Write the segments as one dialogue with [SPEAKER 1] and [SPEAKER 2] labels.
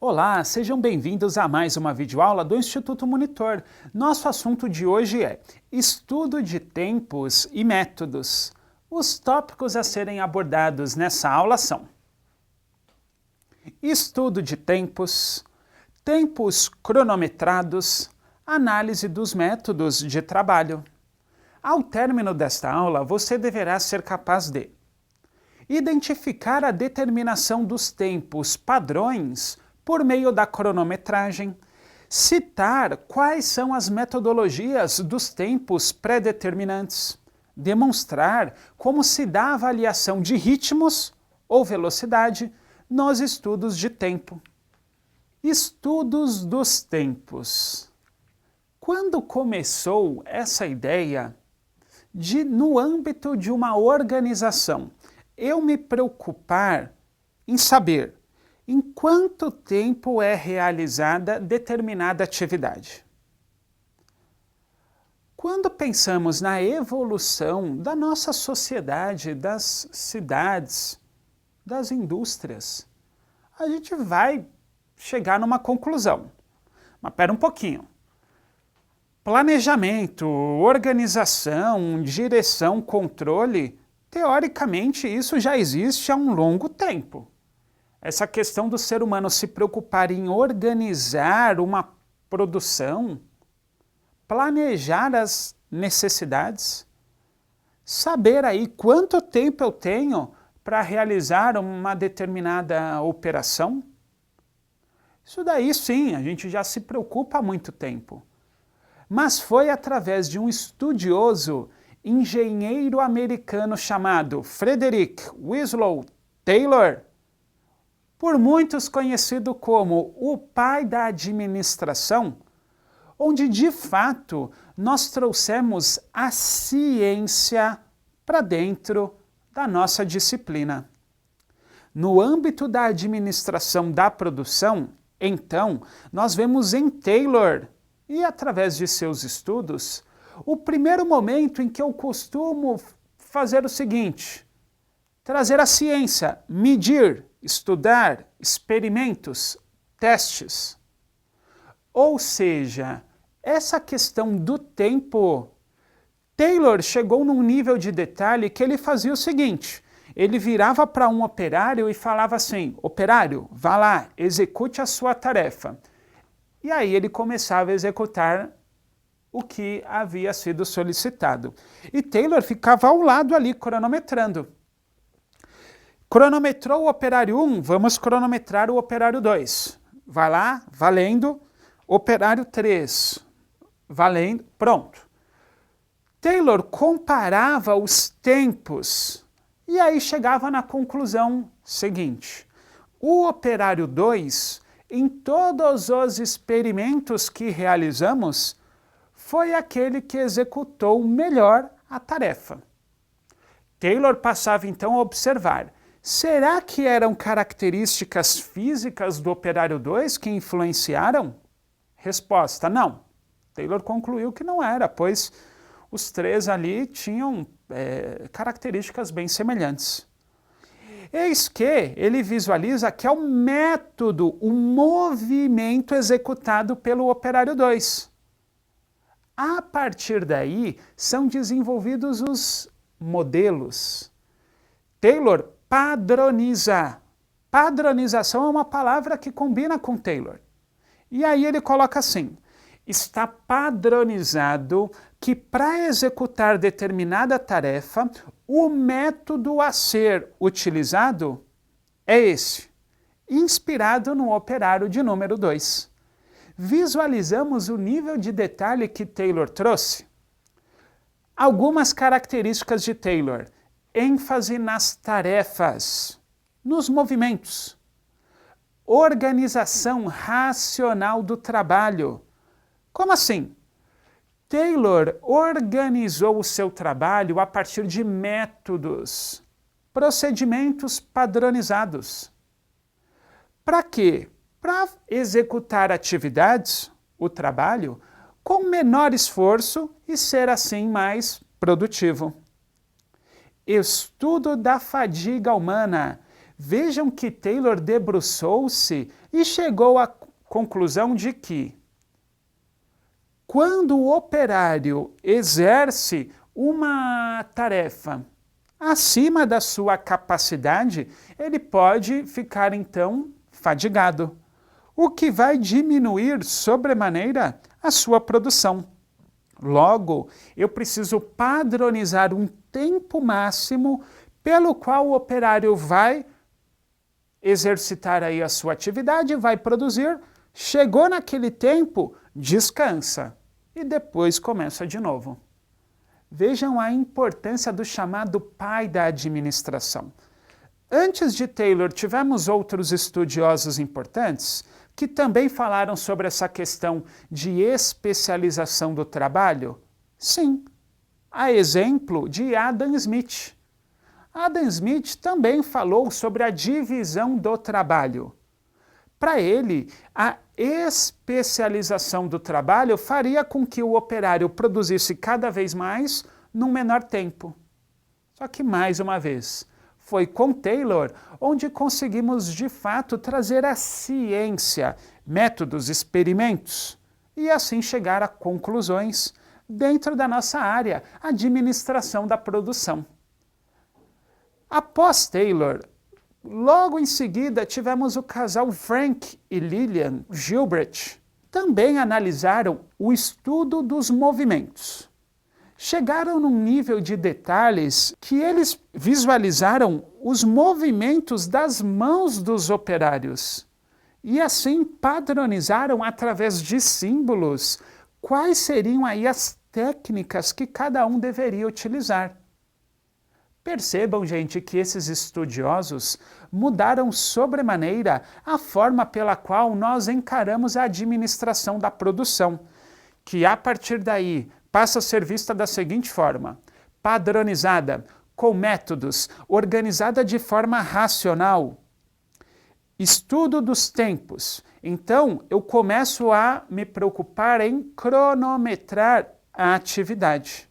[SPEAKER 1] Olá, sejam bem-vindos a mais uma videoaula do Instituto Monitor. Nosso assunto de hoje é estudo de tempos e métodos. Os tópicos a serem abordados nessa aula são estudo de tempos, tempos cronometrados, análise dos métodos de trabalho. Ao término desta aula, você deverá ser capaz de identificar a determinação dos tempos padrões por meio da cronometragem, citar quais são as metodologias dos tempos pré-determinantes, demonstrar como se dá a avaliação de ritmos ou velocidade nos estudos de tempo. Estudos dos tempos. Quando começou essa ideia de, no âmbito de uma organização, eu me preocupar em saber em quanto tempo é realizada determinada atividade? Quando pensamos na evolução da nossa sociedade, das cidades, das indústrias, a gente vai chegar numa conclusão. Mas espera um pouquinho. Planejamento, organização, direção, controle, teoricamente isso já existe há um longo tempo. Essa questão do ser humano se preocupar em organizar uma produção, planejar as necessidades, saber aí quanto tempo eu tenho para realizar uma determinada operação. Isso daí sim, a gente já se preocupa há muito tempo. Mas foi através de um estudioso, engenheiro americano chamado Frederick Winslow Taylor, por muitos conhecido como o pai da administração, onde de fato nós trouxemos a ciência para dentro da nossa disciplina. No âmbito da administração da produção, então, nós vemos em Taylor, e através de seus estudos, o primeiro momento em que eu costumo fazer o seguinte: trazer a ciência, medir, estudar, experimentos, testes. Ou seja, essa questão do tempo, Taylor chegou num nível de detalhe que ele fazia o seguinte: ele virava para um operário e falava assim: operário, vá lá, execute a sua tarefa. E aí ele começava a executar o que havia sido solicitado. E Taylor ficava ao lado ali, cronometrando. Cronometrou o operário 1, vamos cronometrar o operário 2. Vai lá, valendo. Operário 3, valendo, pronto. Taylor comparava os tempos e aí chegava na conclusão seguinte: o operário 2, em todos os experimentos que realizamos, foi aquele que executou melhor a tarefa. Taylor passava então a observar: será que eram características físicas do operário 2 que influenciaram? Resposta: não. Taylor concluiu que não era, pois os três ali tinham características bem semelhantes. Eis que ele visualiza que é o método, o movimento executado pelo operário 2. A partir daí, são desenvolvidos os modelos. Taylor padroniza. Padronização é uma palavra que combina com Taylor. E aí ele coloca assim: está padronizado que para executar determinada tarefa, o método a ser utilizado é esse, inspirado no operário de número 2. Visualizamos o nível de detalhe que Taylor trouxe? Algumas características de Taylor: ênfase nas tarefas, nos movimentos, organização racional do trabalho. Como assim? Taylor organizou o seu trabalho a partir de métodos, procedimentos padronizados. Para quê? Para executar atividades, o trabalho, com menor esforço e ser assim mais produtivo. Estudo da fadiga humana. Vejam que Taylor debruçou-se e chegou à conclusão de que, quando o operário exerce uma tarefa acima da sua capacidade, ele pode ficar então fadigado, o que vai diminuir sobremaneira a sua produção. Logo, eu preciso padronizar um tempo máximo pelo qual o operário vai exercitar aí a sua atividade, vai produzir, chegou naquele tempo, descansa e depois começa de novo. Vejam a importância do chamado pai da administração. Antes de Taylor, tivemos outros estudiosos importantes que também falaram sobre essa questão de especialização do trabalho? Sim, a exemplo de Adam Smith. Adam Smith também falou sobre a divisão do trabalho. Para ele, a especialização do trabalho faria com que o operário produzisse cada vez mais num menor tempo. Só que, mais uma vez, foi com Taylor onde conseguimos de fato trazer a ciência, métodos, experimentos, e assim chegar a conclusões dentro da nossa área, administração da produção. Após Taylor, logo em seguida tivemos o casal Frank e Lillian Gilbert. Também analisaram o estudo dos movimentos. Chegaram num nível de detalhes que eles visualizaram os movimentos das mãos dos operários e assim padronizaram através de símbolos quais seriam aí as técnicas que cada um deveria utilizar. Percebam, gente, que esses estudiosos mudaram sobremaneira a forma pela qual nós encaramos a administração da produção, que a partir daí passa a ser vista da seguinte forma: padronizada, com métodos, organizada de forma racional. Estudo dos tempos. Então, eu começo a me preocupar em cronometrar a atividade.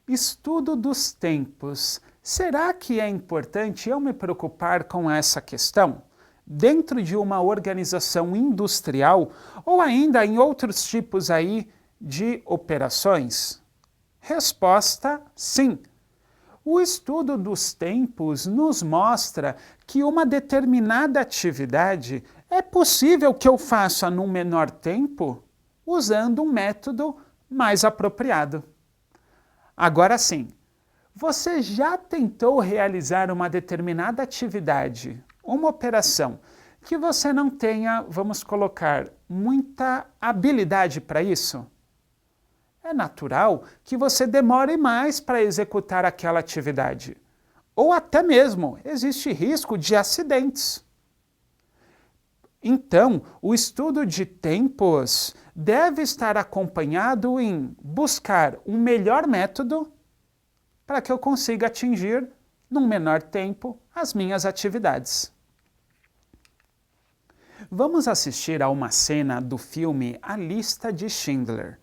[SPEAKER 1] Estudo dos tempos. Será que é importante eu me preocupar com essa questão? Dentro de uma organização industrial ou ainda em outros tipos aí de operações? Resposta: sim. O estudo dos tempos nos mostra que uma determinada atividade é possível que eu faça num menor tempo usando um método mais apropriado. Agora sim, você já tentou realizar uma determinada atividade, uma operação, que você não tenha, vamos colocar, muita habilidade para isso? É natural que você demore mais para executar aquela atividade. Ou até mesmo existe risco de acidentes. Então, o estudo de tempos deve estar acompanhado em buscar um melhor método para que eu consiga atingir, num menor tempo, as minhas atividades. Vamos assistir a uma cena do filme A Lista de Schindler.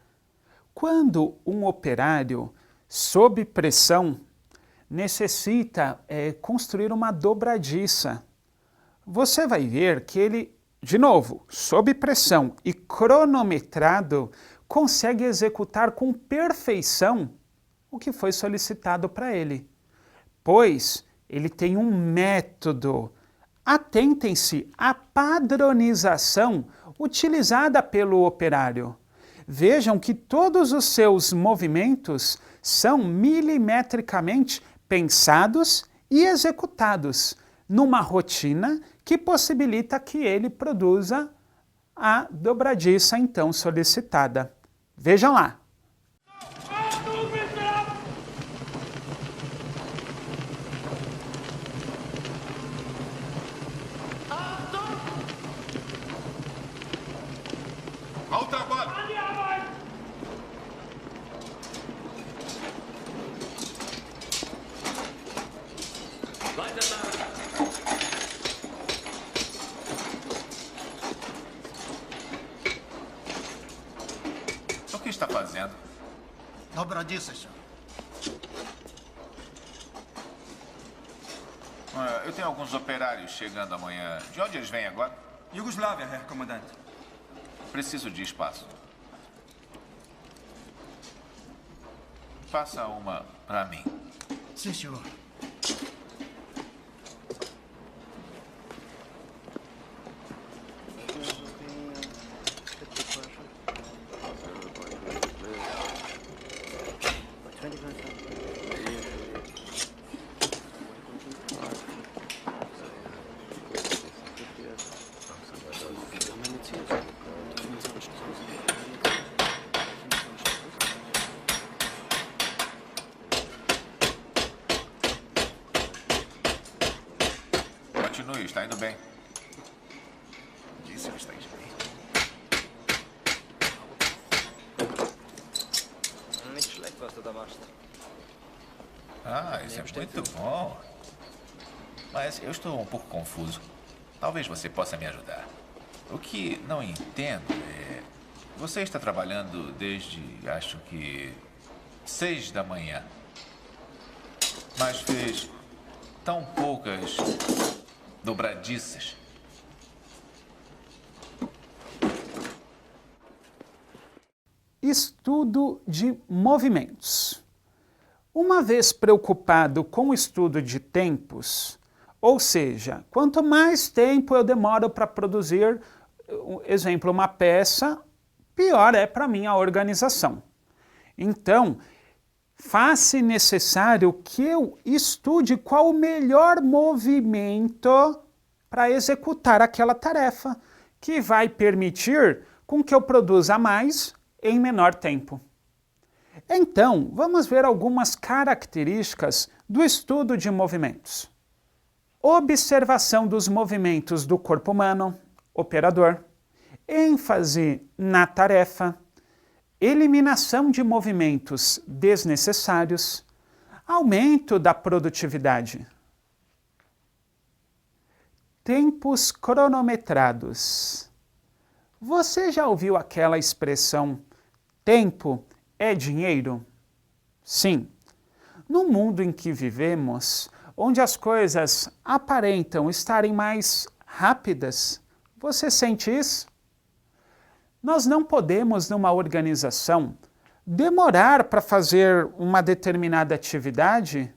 [SPEAKER 1] Quando um operário, sob pressão, necessita construir uma dobradiça, você vai ver que ele, de novo, sob pressão e cronometrado, consegue executar com perfeição o que foi solicitado para ele, pois ele tem um método. Atentem-se à padronização utilizada pelo operário. Vejam que todos os seus movimentos são milimetricamente pensados e executados numa rotina que possibilita que ele produza a dobradiça então solicitada. Vejam lá.
[SPEAKER 2] Ao trabalho! O que está fazendo?
[SPEAKER 3] Dobradiça, senhor.
[SPEAKER 2] Eu tenho alguns operários chegando amanhã. De onde eles vêm agora?
[SPEAKER 3] Iugoslávia, Herr Comandante.
[SPEAKER 2] Preciso de espaço. Faça uma para mim.
[SPEAKER 3] Sim, senhor.
[SPEAKER 2] Continue, está indo bem. Disse que está indo bem.
[SPEAKER 4] Nicht schlecht, was du da machst.
[SPEAKER 2] Isso é muito bom. Mas eu estou um pouco confuso. Talvez você possa me ajudar. O que não entendo é... Você está trabalhando desde, acho que, 6 da manhã. Mas fez tão poucas dobradiças.
[SPEAKER 1] Estudo de movimentos. Uma vez preocupado com o estudo de tempos, ou seja, quanto mais tempo eu demoro para produzir, exemplo, uma peça, pior é para mim a organização. Então, faz-se necessário que eu estude qual o melhor movimento para executar aquela tarefa, que vai permitir com que eu produza mais em menor tempo. Então, vamos ver algumas características do estudo de movimentos. Observação dos movimentos do corpo humano, operador, ênfase na tarefa, eliminação de movimentos desnecessários, aumento da produtividade. Tempos cronometrados. Você já ouviu aquela expressão tempo é dinheiro? Sim. No mundo em que vivemos, onde as coisas aparentam estarem mais rápidas, você sente isso? Nós não podemos, numa organização, demorar para fazer uma determinada atividade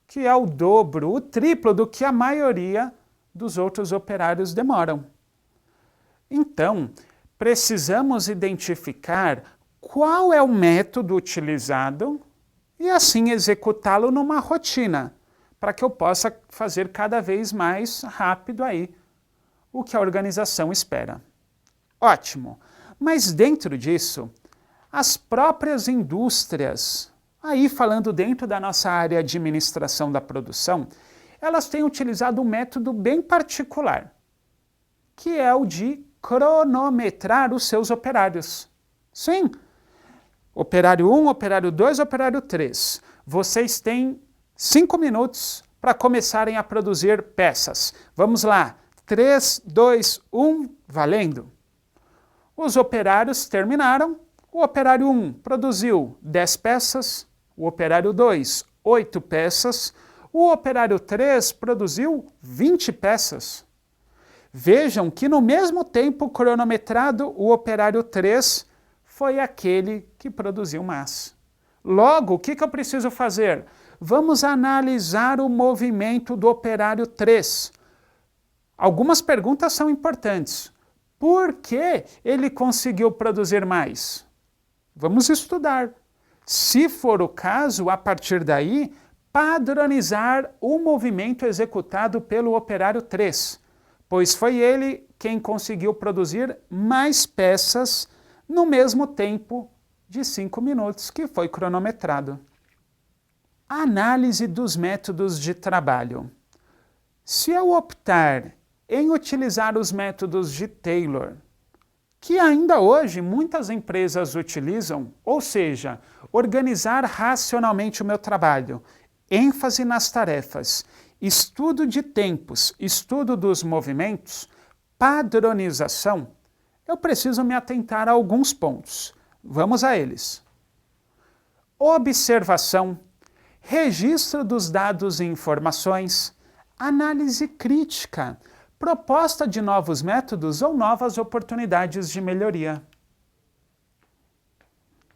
[SPEAKER 1] que é o dobro, o triplo do que a maioria dos outros operários demoram. Então, precisamos identificar qual é o método utilizado e assim executá-lo numa rotina, para que eu possa fazer cada vez mais rápido aí o que a organização espera. Ótimo! Mas dentro disso, as próprias indústrias, aí falando dentro da nossa área de administração da produção, elas têm utilizado um método bem particular, que é o de cronometrar os seus operários. Sim, operário 1, operário 2, operário 3. Vocês têm 5 minutos para começarem a produzir peças. Vamos lá, 3, 2, 1, valendo! Os operários terminaram, o operário 1 produziu 10 peças, o operário 2, 8 peças, o operário 3 produziu 20 peças. Vejam que no mesmo tempo cronometrado, o operário 3 foi aquele que produziu mais. Logo, o que eu preciso fazer? Vamos analisar o movimento do operário 3. Algumas perguntas são importantes. Por que ele conseguiu produzir mais? Vamos estudar. Se for o caso, a partir daí, padronizar o movimento executado pelo operário 3, pois foi ele quem conseguiu produzir mais peças no mesmo tempo de 5 minutos que foi cronometrado. Análise dos métodos de trabalho. Se eu optar em utilizar os métodos de Taylor, que ainda hoje muitas empresas utilizam, ou seja, organizar racionalmente o meu trabalho, ênfase nas tarefas, estudo de tempos, estudo dos movimentos, padronização, eu preciso me atentar a alguns pontos. Vamos a eles. Observação, registro dos dados e informações, análise crítica, proposta de novos métodos ou novas oportunidades de melhoria.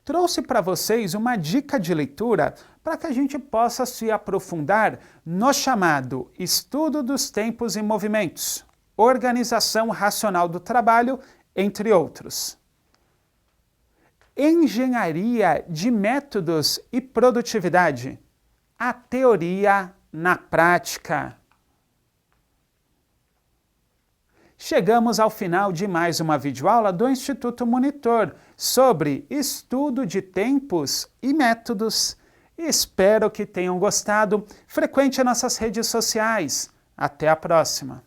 [SPEAKER 1] Trouxe para vocês uma dica de leitura para que a gente possa se aprofundar no chamado Estudo dos Tempos e Movimentos, Organização Racional do Trabalho, entre outros. Engenharia de Métodos e Produtividade, a teoria na prática. Chegamos ao final de mais uma videoaula do Instituto Monitor sobre estudo de tempos e métodos. Espero que tenham gostado. Frequente nossas redes sociais. Até a próxima!